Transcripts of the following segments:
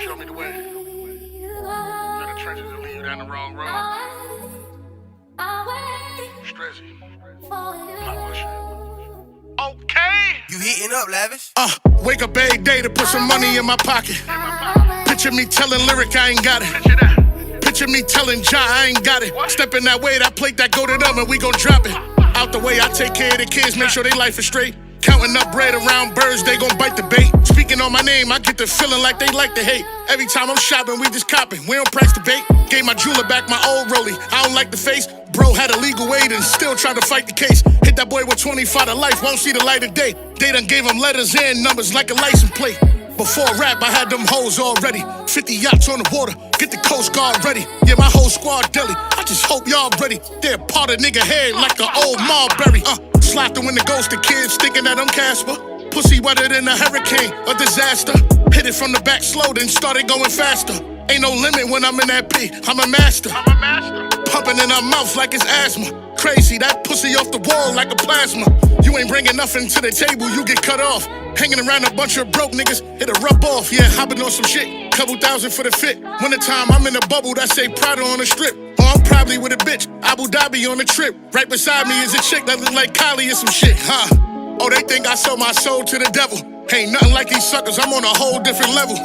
Show me the way. Now the trenches will lead you down the wrong road. Stretchy. Okay. You heating up, Lavish? Wake up every day to put some money in my pocket. Picture me telling Lyric I ain't got it. Picture me telling Ja I ain't got it. Stepping that way, that plate that go to them and we gon' drop it. Out the way, I take care of the kids, make sure they life is straight. Counting up bread around birds, they gon' bite the bait. Speaking on my name, I get the feeling like they like to hate. Every time I'm shopping, we just copping, we don't practice debate. Gave my jeweler back my old rollie, I don't like the face. Bro had a legal aid and still tried to fight the case. Hit that boy with 25 to life, won't see the light of day. They done gave him letters and numbers like a license plate. Before rap, I had them hoes already. 50 yachts on the water, get the Coast Guard ready. Yeah, my whole squad deli, I just hope y'all ready. They're part of nigga head like an old Marbury. Slide through in the ghost, the kids thinking that I'm Casper. Pussy wetter than a hurricane, a disaster. Hit it from the back slow, then started going faster. Ain't no limit when I'm in that P, I'm a master. Pumping in her mouth like it's asthma. Crazy, that pussy off the wall like a plasma. You ain't bringing nothing to the table, you get cut off. Hanging around a bunch of broke niggas, it'll rub off. Yeah, hopping on some shit, couple thousand for the fit. Wintertime, I'm in a bubble that say Prada on the strip. Or I'm probably with a bitch, Abu Dhabi on the trip. Right beside me is a chick that look like Kylie or some shit, huh? Oh, they think I sold my soul to the devil. Ain't nothing like these suckers, I'm on a whole different level.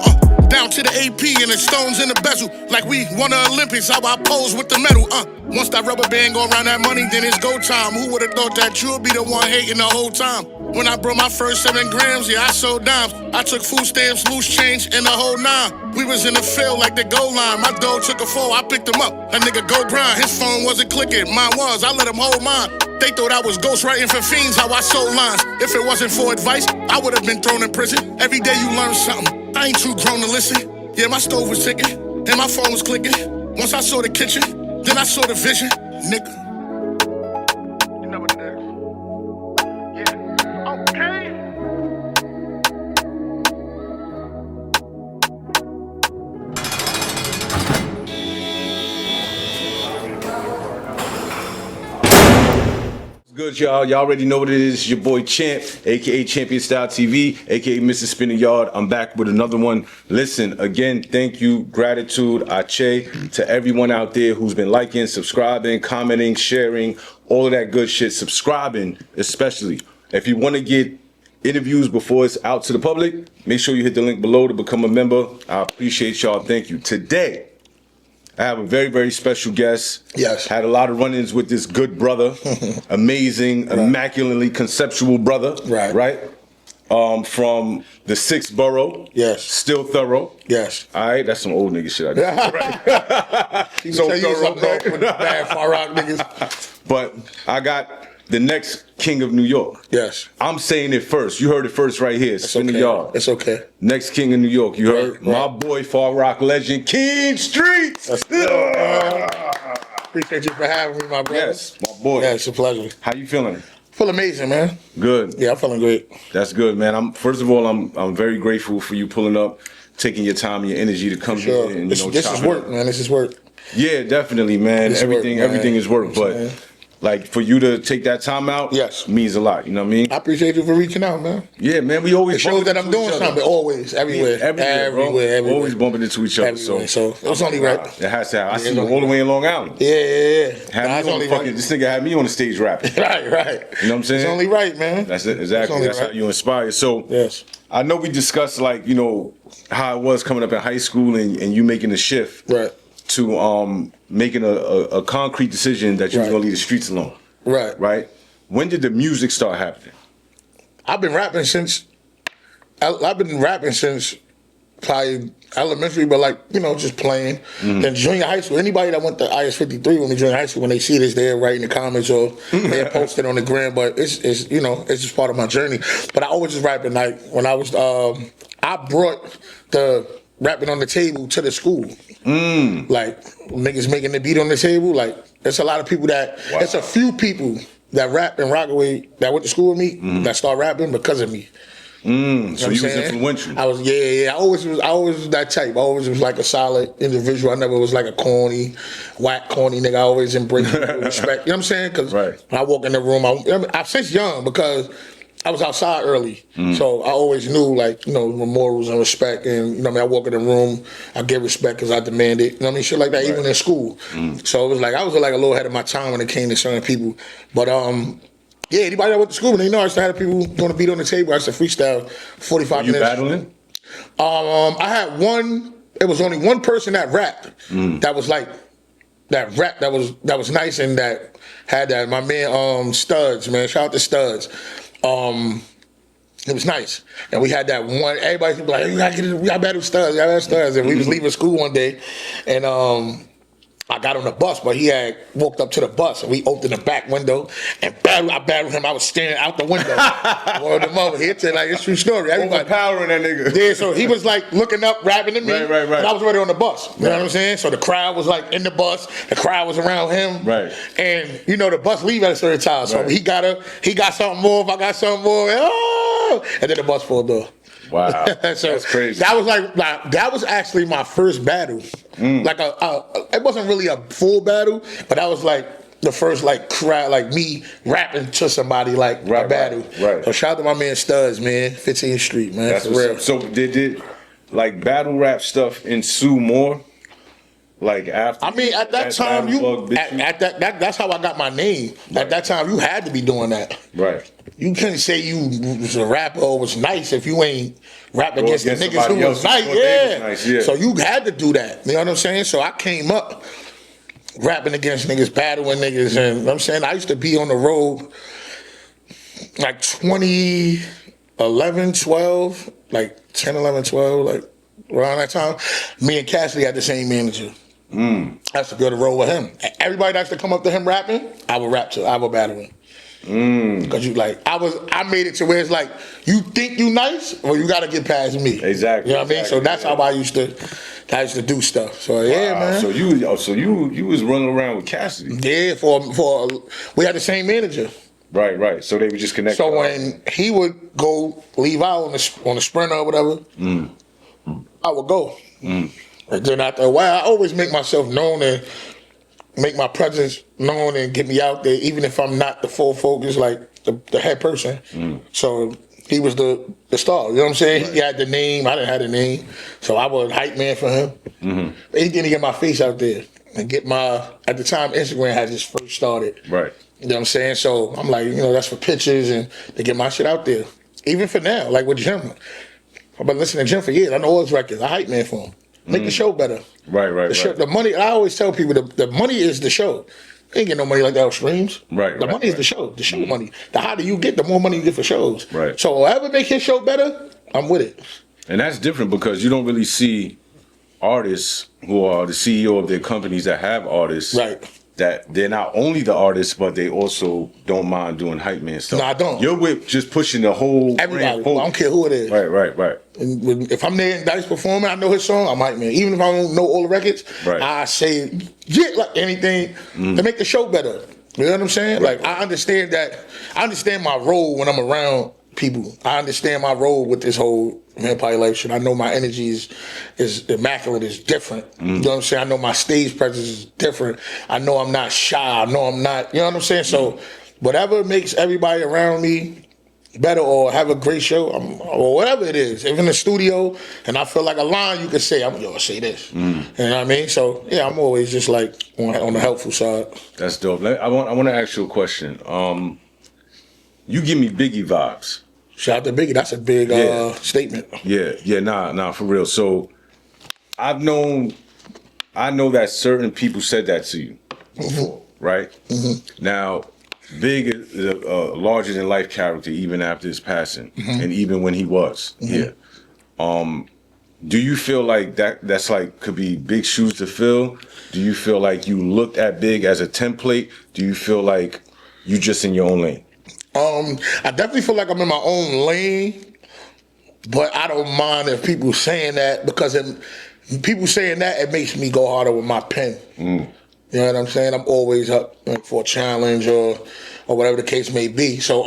Down to the AP and the stones in the bezel. Like we won the Olympics, how I pose with the medal. Once that rubber band go around that money, then it's go time. Who would've thought that you'd be the one hating the whole time? When I brought my first 7 grams, yeah, I sold dimes. I took food stamps, loose change, and the whole 9. We was in the field like the goal line. My dog took a fall, I picked him up. That nigga go grind, his phone wasn't clicking, mine was. I let him hold mine. They thought I was ghostwriting for fiends, how I sold lines. If it wasn't for advice, I would've been thrown in prison. Every day you learn something, I ain't too grown to listen. Yeah, my stove was ticking, and my phone was clicking. Once I saw the kitchen, then I saw the vision. Nigga. You know what it is. Yeah. Okay. Good, y'all. Y'all already know what it is. It's your boy Champ, aka Champion Style TV, aka Mr. Spin the Yard. I'm back with another one. Listen, again, thank you, gratitude, ache to everyone out there who's been liking, subscribing, commenting, sharing, all of that good shit. Subscribing, especially. If you want to get interviews before it's out to the public, make sure you hit the link below to become a member. I appreciate y'all. Thank you. Today, I have a very, very special guest. Yes. Had a lot of run-ins with this good brother. Amazing, right. Immaculately conceptual brother. Right. Right? From the 6th borough. Yes. Still thorough. Yes. All right, that's some old nigga shit. I guess. Right. You so tell you something right? With the bad Far Rock niggas. But I got the next king of New York. Yes. I'm saying it first. You heard it first right here. Spin the Yard. It's okay. Next king of New York. You heard right. My boy, Far Rock legend, King Streetz. Appreciate you for having me, my brother. Yes, my boy. Yeah, it's a pleasure. How you feeling? Feel amazing, man. Good. Yeah, I'm feeling great. That's good, man. I'm very grateful for you pulling up, taking your time and your energy to come Sure. here and this is work, man. This is work. Yeah, definitely, man. Everything is work, but like for you to take that time out, yes, means a lot. You know what I mean? I appreciate you for reaching out, man. Yeah, man. We always it shows that I'm doing something. Always, everywhere, everywhere. Always bumping into each other. Everywhere. So it's only right. It has to happen. I see you all the way in Long Island. Yeah. This nigga had me on the stage rapping. Right. You know what I'm saying? It's only right, man. That's it. Exactly. That's right. How you inspire. So yes, I know we discussed how it was coming up in high school and you making the shift to making a concrete decision that you was gonna leave the streets alone. Right. When did the music start happening? I've been rapping since probably elementary, but just playing. Then junior high school, anybody that went to IS-53 when they junior high school, when they see this, they're writing in the comments or they're posted on the gram. But it's just part of my journey. But I always was rapping. Like when I was, I brought the rapping on the table to the school. Like niggas making the beat on the table. Like there's a lot of people it's a few people that rap in Rockaway that went to school with me that start rapping because of me. So you was influential. I was, I always was that type. I always was like a solid individual. I never was like a corny nigga. I always embraced respect. You know what I'm saying? Because when I walk in the room, I'm since young because I was outside early, so I always knew, like, you know, morals and respect, and, you know what I mean, I walk in the room, I give respect because I demand it, you know what I mean, shit like that, Right. even in school. So it was like, I was like a little ahead of my time when it came to certain people. But yeah, anybody that went to school, they know I used to have people doing a beat on the table. I used to freestyle 45 You minutes. battling? I had one, it was only one person that rapped that was like, that rap that was nice and that had that. My man Studs, man, shout out to Studs. It was nice, and we had that one. Everybody was like, "We got battle Studs, And we was leaving school one day, and I got on the bus, but he had walked up to the bus, and we opened the back window and I battled him. I was staring out the window. One of the moment, he'd say, like, it's true story. Everybody Overpowering that nigga. yeah, so he was like looking up, rapping to me, Right. and I was already on the bus. You know what I'm saying? So the crowd was like in the bus, the crowd was around him, Right. And you know the bus leave at a certain time, so Right. he got something more. If I got something more, and then the bus pulled off. Wow, So that's crazy. That was like that was actually my first battle. Like it wasn't really a full battle, but that was like the first like crowd, like me rapping to somebody like a battle. Right. So shout out to my man Studs, man, 15th Street, man. That's For what's real. up. So did like battle rap stuff ensue more? Like after? I mean, at that time, Battle Bug bit at that's how I got my name. Right. At that time, you had to be doing that. Right. You couldn't say you was a rapper or was nice if you ain't rap against the against niggas who somebody was else who nice. thought they was nice, yeah. So you had to do that. You know what I'm saying? So I came up rapping against niggas, battling niggas, and you know what I'm saying I used to be on the road like 2011, 12, like 10, 11, 12, like around that time. Me and Cassidy had the same manager. I used to go to roll with him. Everybody that used to come up to him rapping, I would rap to, I would battle him. Cause you like, I made it to where it's like, you think you nice, or you gotta get past me. Exactly. You know what I mean? So that's how I used to do stuff. So yeah, man. So you was running around with Cassidy. Yeah, for we had the same manager. Right. So they were just connected. So when he would go leave out on the Sprinter or whatever, I would go. And then after a while, I always make myself known and make my presence known and get me out there, even if I'm not the full focus, like the head person. So he was the star. You know what I'm saying? Right. He had the name. I didn't have the name. So I was a hype man for him. But he didn't get my face out there and get my, at the time, Instagram had just first started. Right. You know what I'm saying? So I'm like, you know, that's for pictures and to get my shit out there. Even for now, like with Jim. I've been listening to Jim for years. I know all his records. I hype man for him. Make the show better. Right. The money, I always tell people, the money is the show. You ain't get no money like that on streams. The money is the show. The show money. The harder you get, the more money you get for shows. Right. So whoever make his show better, I'm with it. And that's different because you don't really see artists who are the CEO of their companies that have artists. Right. That they're not only the artists, but they also don't mind doing hype man stuff. No, I don't. You're with just pushing the whole Everybody. brand. I don't care who it is. Right. And if I'm there and Dice performing, I know his song, I'm hype man. Even if I don't know all the records, Right. I say like anything to make the show better. You know what I'm saying? Like I understand that. I understand my role when I'm around people. I understand my role with this whole vampire life shit. I know my energy is immaculate, is different. You know what I'm saying? I know my stage presence is different. I know I'm not shy. I know I'm not, you know what I'm saying? So whatever makes everybody around me better or have a great show, or whatever it is, if in the studio and I feel like a line you can say, I'm gonna say this. You know what I mean? So yeah, I'm always just like on the helpful side. That's dope. I want to ask you a question. You give me Biggie vibes. Shout out to Biggie. That's a big statement. Yeah, nah, for real. So I know that certain people said that to you before, right? Now, Big is a larger than life character even after his passing, and even when he was here. Do you feel like that's like could be big shoes to fill? Do you feel like you looked at Big as a template? Do you feel like you just in your own lane? I definitely feel like I'm in my own lane, but I don't mind if people saying that because people saying that, it makes me go harder with my pen. You know what I'm saying? I'm always up for a challenge or whatever the case may be. So,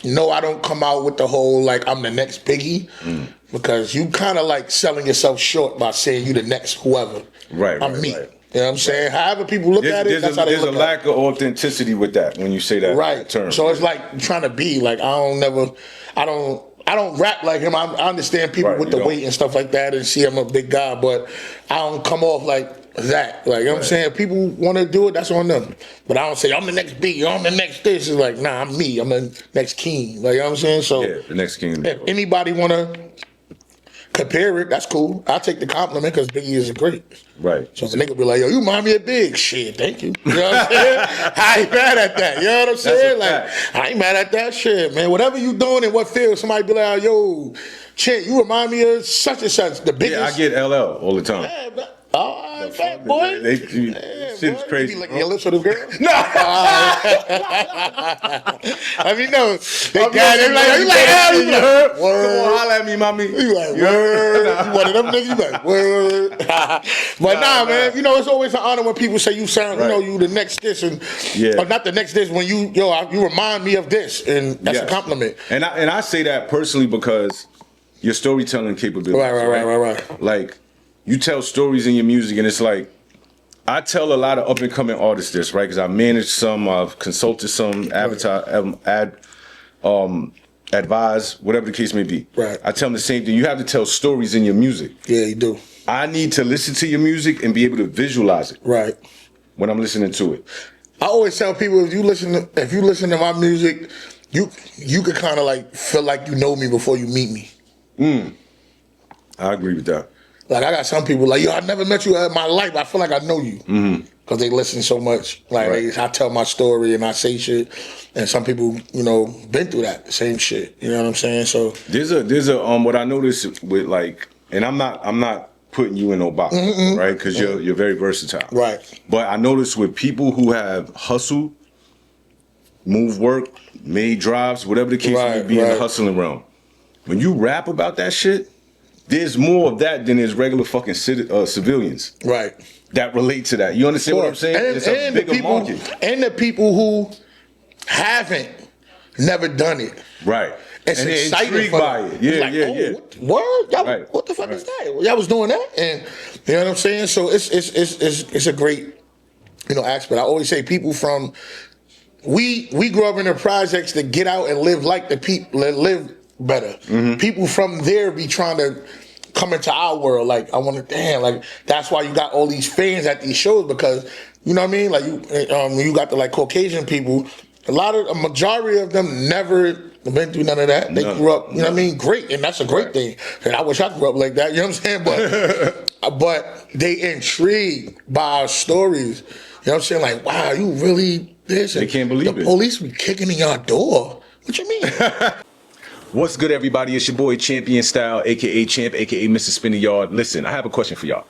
no, I don't come out with the whole like I'm the next Biggie because you kind of like selling yourself short by saying you the next whoever. Right. I'm me. Right. You know what I'm saying? However people look at it, that's how they there's look a at lack of authenticity with that when you say that right. term. So it's like trying to be like I don't rap like him. I understand people Right, with you the don't. weight and stuff like that and see I'm a big guy, but I don't come off like that. Like, you know what I'm saying? People want to do it, that's on them. But I don't say, I'm the next Biggie, I'm the next this. It's like, nah, I'm me. I'm the next king. Like, you know what I'm saying? So Yeah, the next king. if anybody want to compare it, that's cool. I'll take the compliment because Biggie is great. Right. So the nigga be like, yo, you remind me of Big. Shit, thank you. You know what I'm saying? I ain't mad at that. You know what I'm saying? Like, fact. I ain't mad at that shit, man. Whatever you doing in what field, somebody be like, yo, shit, you remind me of such and such. The biggest. Yeah, I get LL all the time. Yeah, but, all right, fat boy. Shit's boy, crazy. You be licking bro. your lips for this girl? No. Let me know. They got it. Like, you like, hell, you heard? like, Come word. on, holla at me, mommy. You like, You word. heard? You one of them niggas, you like, word. But nah, man, you know, it's always an honor when people say you sound, you know, you the next this and, or not the next this, when you remind me of this, and that's a compliment. And I say that personally because your storytelling capabilities. Right. Like, you tell stories in your music, and it's like, I tell a lot of up and coming artists this, right? Because I managed some, I've consulted some, advise, whatever the case may be. Right. I tell them the same thing. You have to tell stories in your music. Yeah, you do. I need to listen to your music and be able to visualize it. Right. When I'm listening to it. I always tell people if you listen to my music, you could kind of like feel like you know me before you meet me. I agree with that. Like, I got some people like, yo, I never met you in my life. I feel like I know you. Because they listen so much. Like, I tell my story and I say shit. And some people, you know, been through that same shit. You know what I'm saying? So There's a what I noticed with, like, and I'm not putting you in no box, right? Because you're very versatile. Right. But I noticed with people who have hustle, move work, made drives, whatever the case may be in the hustling realm, when you rap about that shit, there's more of that than there's regular fucking civilians. Right. That relate to that. You understand what I'm saying? It's a bigger market. And the people who haven't never done it. Right. It's and they're exciting intrigued for by them. it. Yeah, It's like, yeah. Word? Y'all, Right. what the fuck is that? Y'all was doing that? And you know what I'm saying? So it's a great, you know, aspect. I always say people from we grew up in the projects to get out and live like the people, live better. People from there be trying to come into our world. Like, I want to, like, that's why you got all these fans at these shows, because, you know what I mean? Like, you got the, like, Caucasian people, a majority of them never been through none of that. They grew up, you know what I mean? Great, and that's a great thing. And I wish I grew up like that, you know what I'm saying? But they intrigued by our stories. You know what I'm saying? Like, wow, you really this? They can't believe the it. The police be kicking in your door. What you mean? What's good, everybody? It's your boy Champion Style, aka Champ, aka Mr. Spin the Yard. Listen, I have a question for y'all.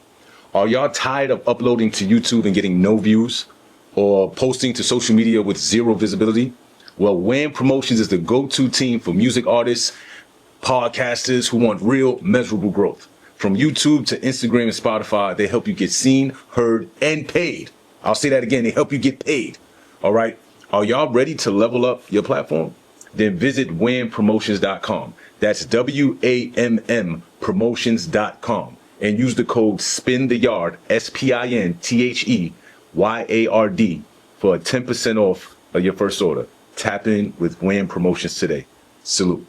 Are y'all tired of uploading to YouTube and getting no views, or posting to social media with zero visibility? Well, Wham Promotions is the go-to team for music artists, podcasters who want real, measurable growth. From YouTube to Instagram and Spotify, they help you get seen, heard, and paid. I'll say that again, they help you get paid. All right? Are y'all ready to level up your platform? Then visit whampromotions.com. That's WAMM promotions.com. And use the code SPINTHEYARD, SPINTHEYARD, for a 10% off of your first order. Tap in with Wham Promotions today. Salute.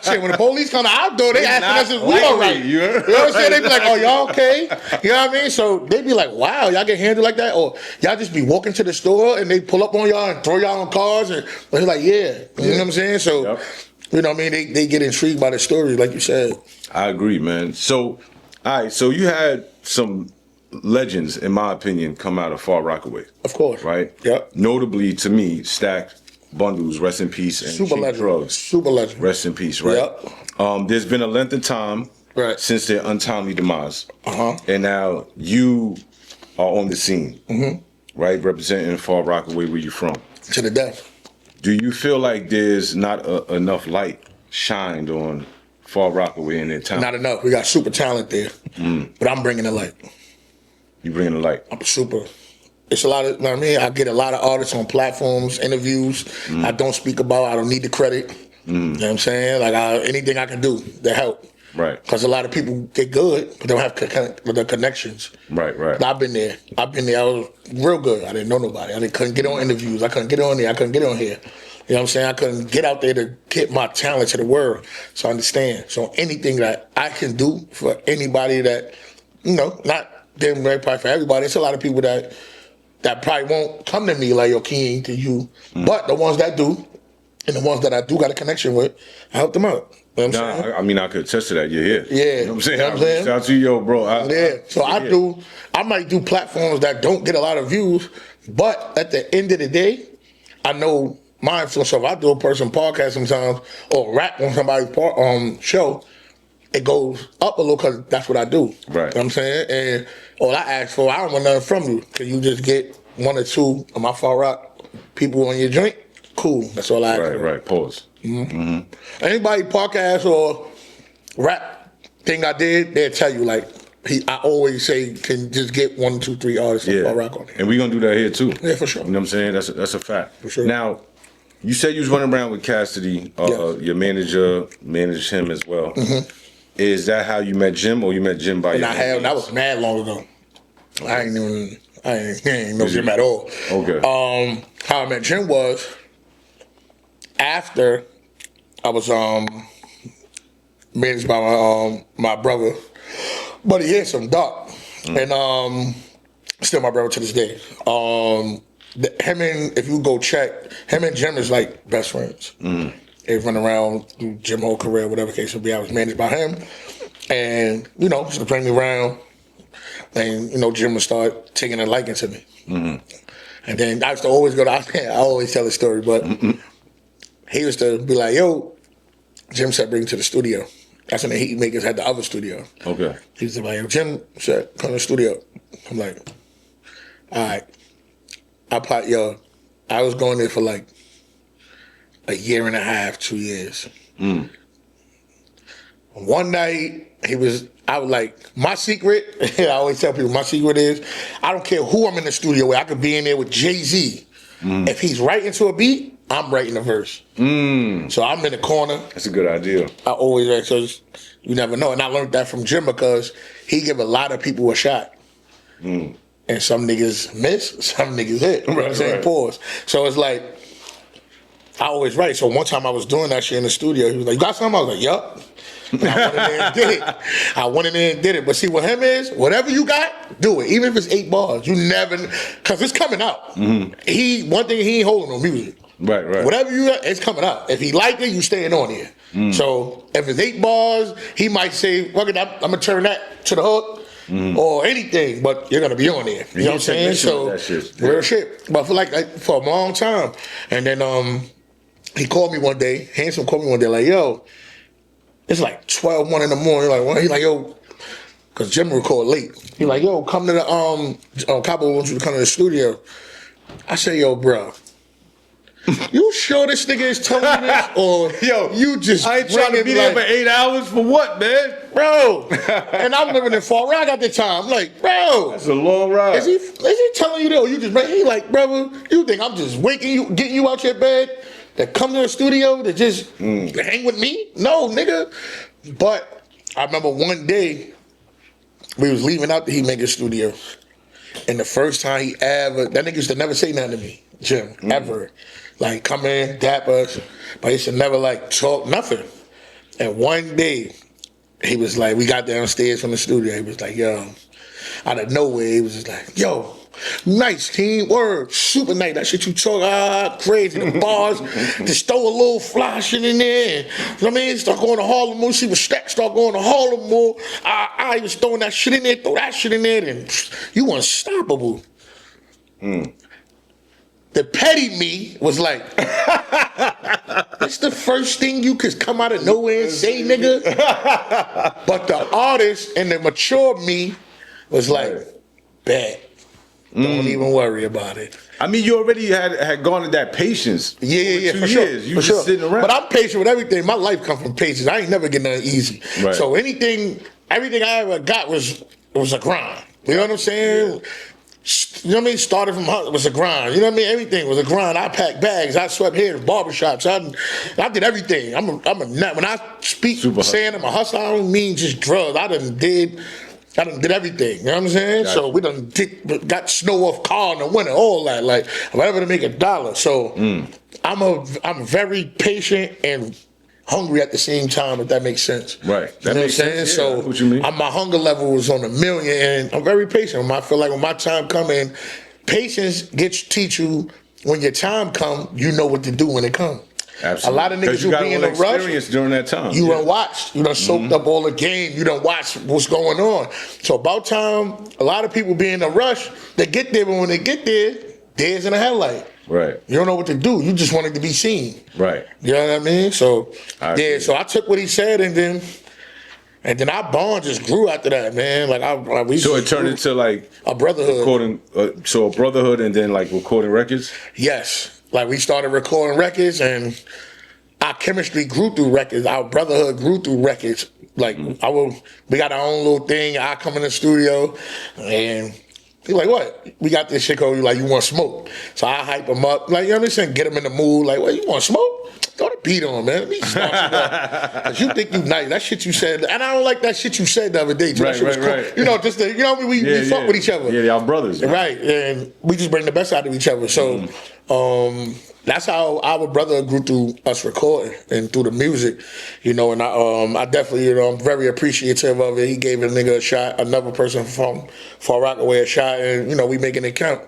Shit, when the police come to our door, they asking us if we all right. You know what I'm saying? They be like, oh, y'all okay? You know what I mean? So they be like, wow, y'all get handled like that? Or y'all just be walking to the store and they pull up on y'all and throw y'all on cars? And they're like, yeah. You know what I'm saying? So, you know what I mean? They get intrigued by the story, like you said. I agree, man. So, all right, so you had some legends, in my opinion, come out of Far Rockaway. Of course. Right? Yep. Notably, to me, Stack Bundles, rest in peace, and Super Cheap legend. Drugs, Super legend. rest in peace, right? Yep. There's been a length of time since their untimely demise. And now you are on the scene, right? Representing Far Rockaway, where you from. To the death. Do you feel like there's not enough light shined on Far Rockaway in their town? Not enough. We got super talent there. But I'm bringing the light. You bringing the light? I'm super. It's a lot of, you know what I mean? I get a lot of artists on platforms, interviews. I don't speak about, I don't need the credit. You know what I'm saying? Like, anything I can do to help. Right. Because a lot of people get good, but don't have the connections. Right. I've been there. I was real good. I didn't know nobody. Couldn't get on interviews. I couldn't get on there. I couldn't get on here. You know what I'm saying? I couldn't get out there to get my talent to the world. So I understand. So anything that I can do for anybody that, not them, probably for everybody. It's a lot of people that probably won't come to me like, yo, King, to you. But the ones that do, and the ones that I do got a connection with, I help them out. You know what I'm saying? I mean, I could attest to that. You're here. Yeah. You know what I'm saying? You know what I'm saying? Shout out to you, yo, bro. I might do platforms that don't get a lot of views, but at the end of the day, I know my influence. So if I do a person podcast sometimes or rap on somebody's show, it goes up a little because that's what I do. Right. You know what I'm saying? And all I ask for, I don't want nothing from you. Can you just get one or two of my Far Rock people on your joint? Cool. That's all I ask for. Right. Pause. Anybody podcast or rap thing I did, they'll tell you I always say, can just get 1, 2, 3 artists from Far Rock on there. And we're gonna do that here too. Yeah, for sure. You know what I'm saying? That's a fact. For sure. Now, you said you was running around with Cassidy. Your manager managed him as well. Is that how you met Jim, or you met Jim by That was mad long ago. I ain't know Jim at all. Okay. How I met Jim was after I was managed by my brother, but he had some dark, and still my brother to this day. If you go check, him and Jim is like best friends. They run around through Jim whole career, whatever case would be. I was managed by him, and used to bring me around, and Jim would start taking a liking to me. And then I used to always go to. I always tell the story, but he used to be like, "Yo, Jim said bring him to the studio." That's when the Heat Makers had the other studio. Okay. He was like, "Yo, Jim said come to the studio." I'm like, "All right." I was going there for like a year and a half, 2 years. One night, I was like, my secret, I always tell people, my secret is, I don't care who I'm in the studio with. I could be in there with Jay-Z. If he's writing to a beat, I'm writing a verse. So I'm in the corner. That's a good idea. I always write, so you never know. And I learned that from Jim because he give a lot of people a shot. And some niggas miss, some niggas hit. You know what I'm saying? Pause. So it's like, I always write. So one time I was doing that shit in the studio. He was like, "You got something?" I was like, "Yup." I went in there and did it. But see, what him is, whatever you got, do it. Even if it's 8 bars. You never, because it's coming out. One thing, he ain't holding no music. Right. Whatever you got, it's coming out. If he like it, you staying on here. So if it's 8 bars, he might say, "Fuck it, I'm going to turn that to the hook." Or anything, but you're gonna be on there. You know what I'm saying? So real shit. But for a long time, and then he called me one day. Handsome called me one day, like, "Yo, it's like 12, 1 in the morning." Like, "What?" He like, "Yo," because Jim record late. He like, "Yo, come to the Cabo wants you to come to the studio." I say, "Yo, bro, you sure this nigga is telling you this, or you just I ain't trying to be there for 8 hours for what, man, bro?" And I'm living in Far Rock at the time. I'm like, bro, that's a long ride. Is he telling you that? Or you just he like, brother, you think I'm just waking you, getting you out your bed to come to the studio to just hang with me? No, nigga. But I remember one day we was leaving out the Heat Maker studio, and the first time that nigga used to never say nothing to me, Jim, ever. Like, come in, dap us, but he used to never talk nothing. And one day, he was like, we got downstairs from the studio. He was like, "Yo," out of nowhere, he was just like, "Yo, nice team, word, super nice. That shit you talk, crazy. The bars, just throw a little fly shit in there. And, you know what I mean? Start going to Harlem more. See Respect, start going to Harlem more. I was throwing that shit in there, throw that shit in there, and you unstoppable." The petty me was like, "That's the first thing you could come out of nowhere and say, nigga." But the artist and the mature me was like, "Bet. Don't even worry about it." I mean, you already had gone to that patience. Yeah, for 2 for sure. years. You just sitting around. But I'm patient with everything. My life comes from patience. I ain't never getting nothing easy. Right. So everything I ever got was a grind. You know what I'm saying? You know what I mean? Started from it was a grind. You know what I mean? Everything was a grind. I packed bags. I swept hairs, barbershops. I did everything. I'm a nut. When I speak saying I'm a hustler, I don't mean just drugs. I done did everything. You know what I'm saying? Gotcha. So we got snow off car in the winter, all that, like whatever to make $1. So I'm very patient and hungry at the same time, if that makes sense. Right. You know what I'm saying? Sense. Yeah, So I know what you mean. my hunger level was on 1,000,000, and I'm very patient. I feel like when my time come in, patience teach you when your time come, you know what to do when it come. Absolutely. A lot of niggas you who be in a rush, experience during that time. you done watched, you done soaked up all the game, you done watched what's going on. So about time, a lot of people be in a rush, they get there, but when they get there, deers in the headlight. Right. You don't know what to do. You just wanted to be seen. Right. You know what I mean? So agree. so I took what he said, and then our bond just grew after that, man. So it turned into like a brotherhood. Recording, so a brotherhood, and then like recording records. Yes, like we started recording records, and our chemistry grew through records. Our brotherhood grew through records. Like we got our own little thing. I come in the studio, and he like, what? We got this shit called, like, you want smoke? So I hype him up. Like, you know what I'm saying? Get him in the mood. Like, what, you want smoke? Throw the beat on, man. Let me start you up. Cause you think you nice. That shit you said. And I don't like that shit you said the other day, too. That shit was cool. Right. You know, just the, you know, we fuck with each other. Yeah, y'all brothers. Right. And we just bring the best out of each other. So, that's how our brother grew through us recording and through the music, you know. And I definitely, you know, I'm very appreciative of it. He gave a nigga a shot, another person from Far Rockaway a shot, and you know, we making it count.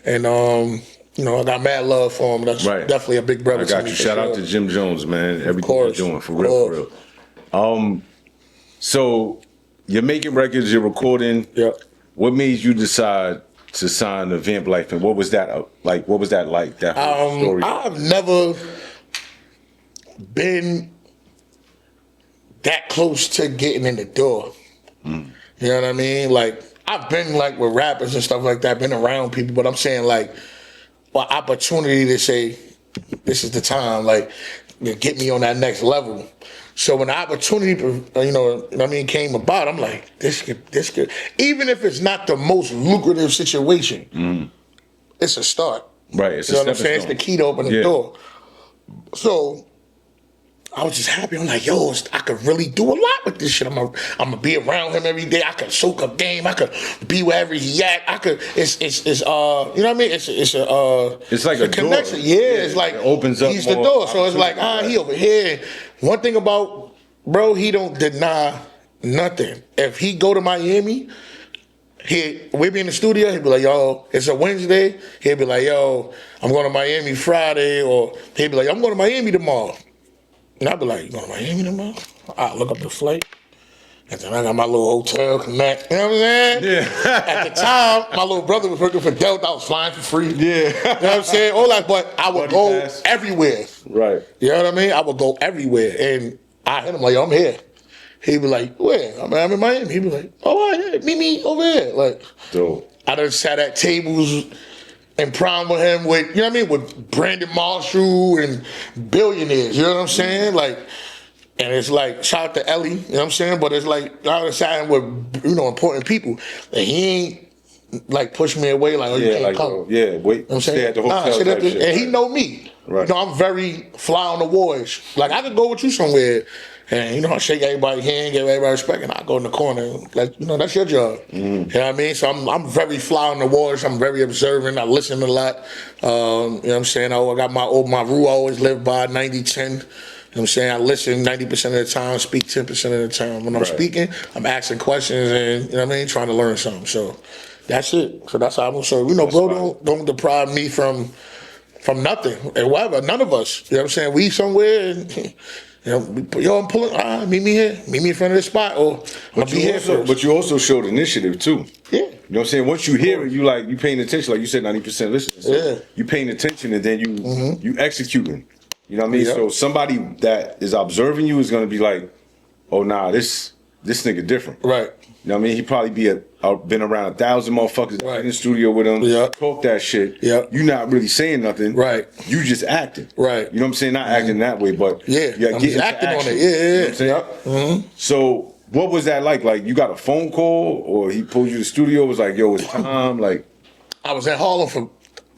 And you know, I got mad love for him. That's definitely a big brother. I got you. Shout out to Jim Jones, man. Everything you're doing for real, for real. So you're making records, you're recording. Yeah. What made you decide to sign the Vamp Life, and what was that like? What was that like? That whole story. I've never been that close to getting in the door. You know what I mean? Like, I've been like with rappers and stuff like that, been around people, but I'm saying like, opportunity to say, this is the time, like, get me on that next level. So when the opportunity, you know what I mean, came about, I'm like, this could, even if it's not the most lucrative situation, it's a start. Right, it's you know a what I'm saying? It's the key to open the door. So I was just happy. I'm like, yo, I could really do a lot with this shit. I'm gonna be around him every day. I could soak up game. I could be wherever he at. I could. It's you know what I mean? It's like a connection. door. Yeah, it's like it opens up. He's the door. So it's like, he over here. One thing about bro, he don't deny nothing. If he go to Miami, we be in the studio, he'd be like, yo, it's a Wednesday. He'd be like, yo, I'm going to Miami Friday, or he'd be like, I'm going to Miami tomorrow. And I'd be like, you going to Miami tomorrow? I look up the flight. And then I got my little hotel connect. You know what I'm saying? Yeah. At the time, my little brother was working for Delta. I was flying for free. Yeah. You know what I'm saying? All that, but I would go everywhere. Right. You know what I mean? I would go everywhere. And I hit him like, yo, I'm here. He'd be like, where? I'm in Miami. He'd be like, oh, yeah, meet me over here. Like, dope. I done sat at tables and prom with him with, you know what I mean, with Brandon Marshall and billionaires, you know what I'm saying? Like, and it's like, shout out to Ellie, you know what I'm saying? But it's like, I done sat with, you know, important people. And he ain't, like, push me away, like, oh, you can't come. Yeah, wait, you know what I'm stay saying? at the hotel type shit. And he know me. Right. You know, I'm very fly on the walls. Like, I could go with you somewhere, and, you know, I shake everybody's hand, give everybody respect, and I go in the corner. Like, you know, that's your job. You know what I mean? So I'm very fly on the walls. I'm very observant. I listen a lot. You know what I'm saying? I got my rule I always live by, 90-10. You know what I'm saying? I listen 90% of the time, speak 10% of the time. When I'm speaking, I'm asking questions and, you know what I mean, trying to learn something. So that's it. So that's how I'm. So, you know, bro, don't deprive me from nothing and whatever. None of us. You know what I'm saying? We somewhere and, you know, yo, I'm pulling, meet me here. Meet me in front of the spot, or I'll be here first. But you also showed initiative, too. Yeah. You know what I'm saying? Once you hear it, you paying attention. Like you said, 90% listening. So you paying attention, and then you executing. You know what I mean? So somebody that is observing you is going to be like, oh, nah, this nigga different. Right. You know what I mean? He probably been around 1,000 motherfuckers in the studio with him. Yeah. Talk that shit. Yeah. You not really saying nothing. Right. You just acting. Right. You know what I'm saying? Not acting that way, but I'm just acting on it. Yeah. You know what I'm saying? So what was that like? Like, you got a phone call, or he pulled you to the studio, was like, yo, it's time? Like, I was in Harlem for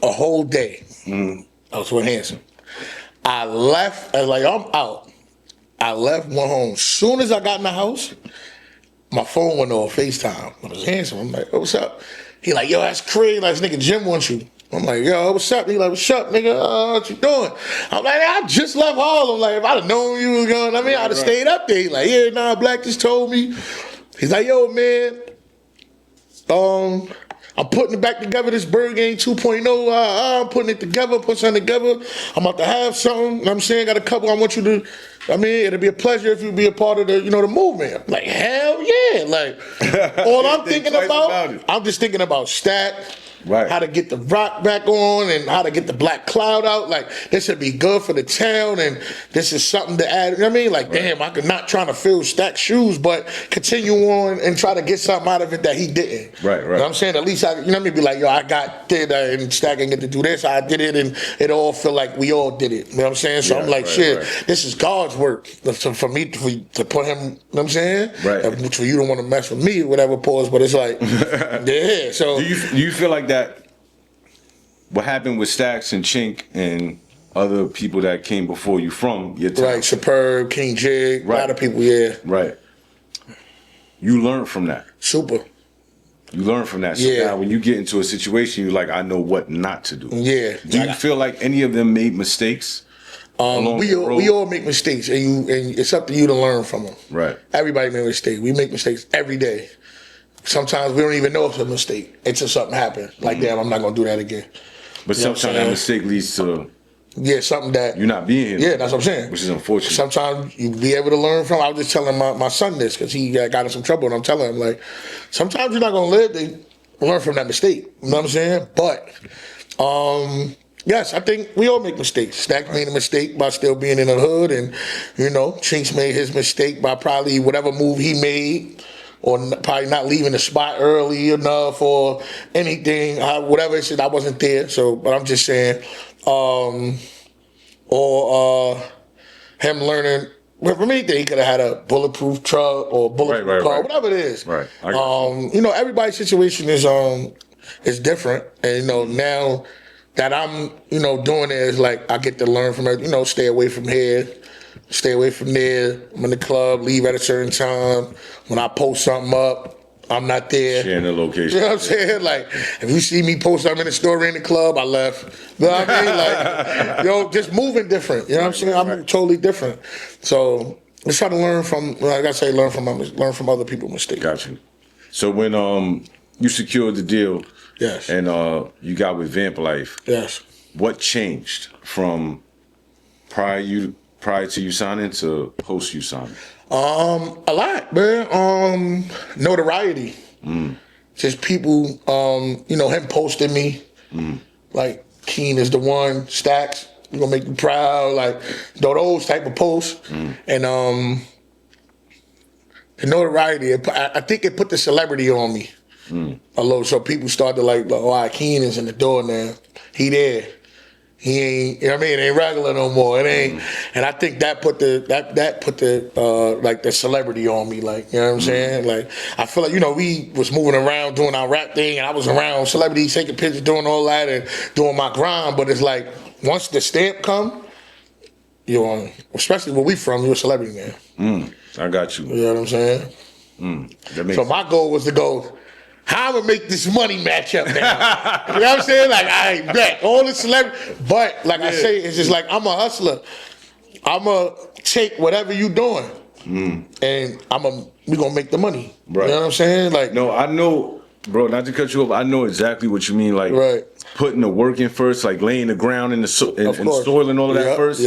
a whole day. I was with Hanson. I left. I was like, I'm out. I left, went home. Soon as I got in the house, my phone went off FaceTime. It was Hanson. I'm like, oh, what's up? He like, yo, that's crazy. Like, this nigga Jim wants you. I'm like, yo, what's up? He like, what's up, nigga? What you doing? I'm like, I just left Harlem. Like, if I'd have known you was going, I'd have stayed up there. He like, yeah, nah, Black just told me. He's like, yo, man, I'm putting it back together, this Bird Game 2.0. I'm putting it together, put something together. I'm about to have something. You know what I'm saying? Got a couple I want you to, it'll be a pleasure if you be a part of the, the movement. I'm like, hell yeah. Like, all I'm thinking about, I'm just thinking about Stack, right, how to get the rock back on and how to get the black cloud out. Like, this would be good for the town and this is something to add. You know what I mean? Like, damn, I could not trying to fill Stack's shoes, but continue on and try to get something out of it that he didn't. Right. You know what I'm saying? At least I, you know what I mean? Be like, yo, I got did and Stack didn't get to do this. I did it and it all feel like we all did it. You know what I'm saying? So I'm like, this is God's work. So for me to put him, you know what I'm saying? Right. For you don't want to mess with me or whatever, pause, but it's like, yeah. So do you feel like that what happened with Stax and CHINX and other people that came before you from your town? Right, Superb, King Jig, a lot of people, yeah. Right. You learned from that. Super. You learn from that. So now when you get into a situation, you're like, I know what not to do. Yeah. Do you feel like any of them made mistakes? We all make mistakes, and it's up to you to learn from them. Right. Everybody makes mistakes. We make mistakes every day. Sometimes we don't even know it's a mistake until something happens. Like, damn, I'm not going to do that again. But sometimes that mistake leads to something that you're not being here. Yeah, that's what I'm saying. Which is unfortunate. Sometimes you be able to learn from. I was just telling my son this because he got in some trouble, and I'm telling him, like, sometimes you're not going to live to learn from that mistake. You know what I'm saying? But yes, I think we all make mistakes. Stack made a mistake by still being in the hood, and CHINX made his mistake by probably whatever move he made, or probably not leaving the spot early enough, or anything, whatever it said. I wasn't there, so. But I'm just saying, or him learning. For me, he could have had a bulletproof truck or bulletproof car, whatever it is. Right. Everybody's situation is different, and now that I'm doing it, is like I get to learn from it. Stay away from here. Stay away from there. I'm in the club, leave at a certain time. When I post something up, I'm not there. Sharing the location. You know what I'm saying? Like, if you see me post something in the store in the club, I left. You know what I mean? Like, just moving different. You know what I'm saying? I'm totally different. So let's try to learn from, like I say, learn from other people's mistakes. Got you. So when you secured the deal, yes, and you got with Vamp Life, yes, what changed from prior to you signing to post you signing? A lot, man. Notoriety. Just people, him posting me. Like, Keen is the one, Stacks, we're gonna make you proud, like, those type of posts. And the notoriety, I think it put the celebrity on me a little, so people started to like, Keen is in the door now. He there. He ain't, you know what I mean? It ain't regular no more. It ain't, and I think that put the like the celebrity on me. Like, you know what I'm saying? Like, I feel like we was moving around doing our rap thing, and I was around celebrities taking pictures, doing all that, and doing my grind. But it's like once the stamp come, especially where we from, you're a celebrity now. I got you. You know what I'm saying? So my goal was to go, how I'm gonna make this money match up now? You know what I'm saying? Like, I bet all the celebrities, but like I say, it's just like I'm a hustler. I'm gonna take whatever you doing, and we gonna make the money. Right. You know what I'm saying? Like, no, I know, bro. Not to cut you off, I know exactly what you mean. Like, putting the work in first, like laying the ground in the soil and all of that first,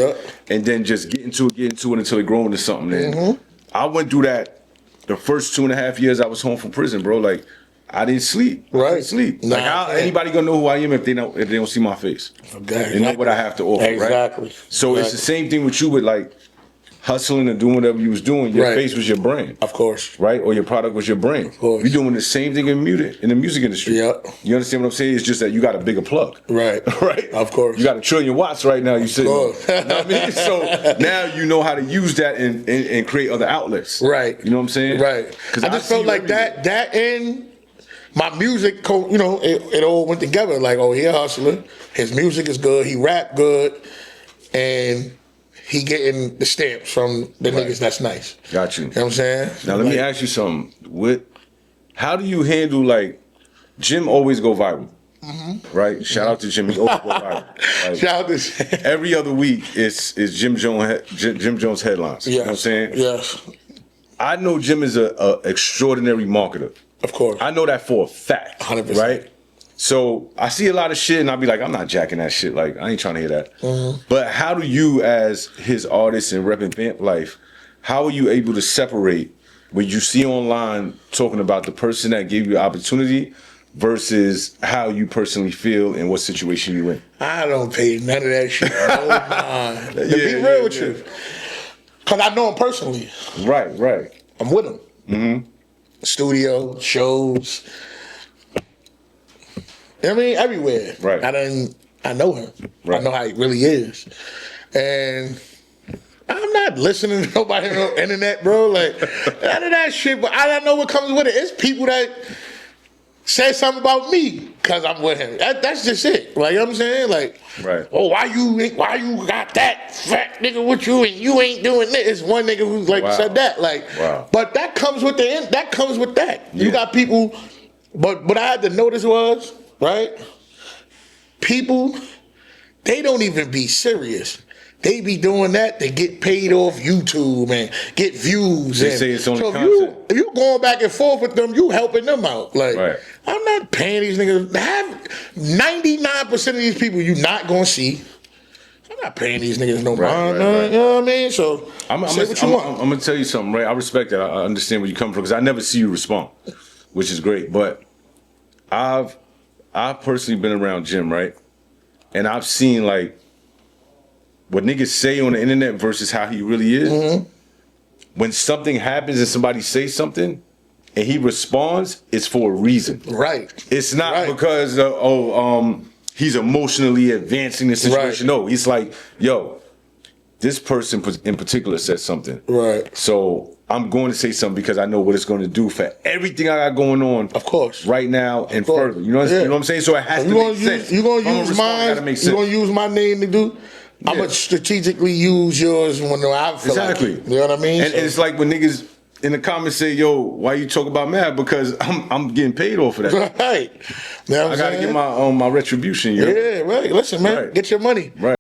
and then just get into it until it grows into something. And I went through that the first 2.5 years I was home from prison, bro. Like, I didn't sleep. I didn't sleep. Like, how anybody gonna know who I am if they don't see my face? They know what I have to offer, right? So it's the same thing with you, with like hustling and doing whatever you was doing. Your face was your brand, of course, right? Or your product was your brand. Of course. You're doing the same thing in the music industry. Yep. You understand what I'm saying? It's just that you got a bigger plug, right? Right. Of course. You got 1 trillion watts right now. You said, you know what I mean? So now you know how to use that and create other outlets, right? You know what I'm saying? Right. I just felt like that and my music, it all went together. Like, oh, he a hustler. His music is good. He rap good, and he getting the stamps from the niggas that's nice. Got you. You know what I'm saying? Now let me ask you something. How do you handle like Jim always go viral? Right? Shout out to Jim. He always go viral. Like, Shout out to every other week is Jim Jones headlines. Yes. You know what I'm saying? Yes. I know Jim is a extraordinary marketer. Of course. I know that for a fact. 100%. Right? So I see a lot of shit and I'll be like, I'm not jacking that shit. Like, I ain't trying to hear that. But how do you, as his artist and repping Vamp Life, how are you able to separate when you see online talking about the person that gave you opportunity versus how you personally feel and what situation you in? I don't pay none of that shit. No mind. To be real with you. Because I know him personally. Right. I'm with him. Studio, shows. You know what I mean? Everywhere. Right. I know him. Right. I know how he really is. And I'm not listening to nobody on the internet, bro. Like, none of that shit. But I don't know what comes with it. It's people that say something about me because I'm with him. That's just it. Like, you know what I'm saying? Like, right. Oh, why you got that fat nigga with you and you ain't doing this? It's one nigga who said that. Like, but that comes with that. Yeah. You got people. But what I had to notice was, right? People, they don't even be serious. They be doing that to get paid off YouTube and get views. They say it's only so content. if you going back and forth with them, you helping them out. Like, right. I'm not paying these niggas. 99% of these people you not gonna see. I'm not paying these niggas no mind. Right. You know what I mean? So I'm gonna tell you something, right? I respect that. I understand where you come from because I never see you respond, which is great. But I've personally been around Jim, right? And I've seen like what niggas say on the internet versus how he really is. When something happens and somebody says something and he responds, it's for a reason. Right. It's not because he's emotionally advancing the situation. No, he's like, yo, this person in particular said something. Right. So I'm going to say something because I know what it's going to do for everything I got going on. Of course. Right now and further. You know what I'm saying? So it has to make sense. You're going to use mine. You're going to use my name to do. Yeah. I'm going to strategically use yours when I feel like it. You know what I mean? And it's like when niggas in the comments say, yo, why you talk about Mad? Because I'm getting paid off of that. Right. You know what I got to get my retribution. You know? Yeah, right. Listen, man. Get your money. Right.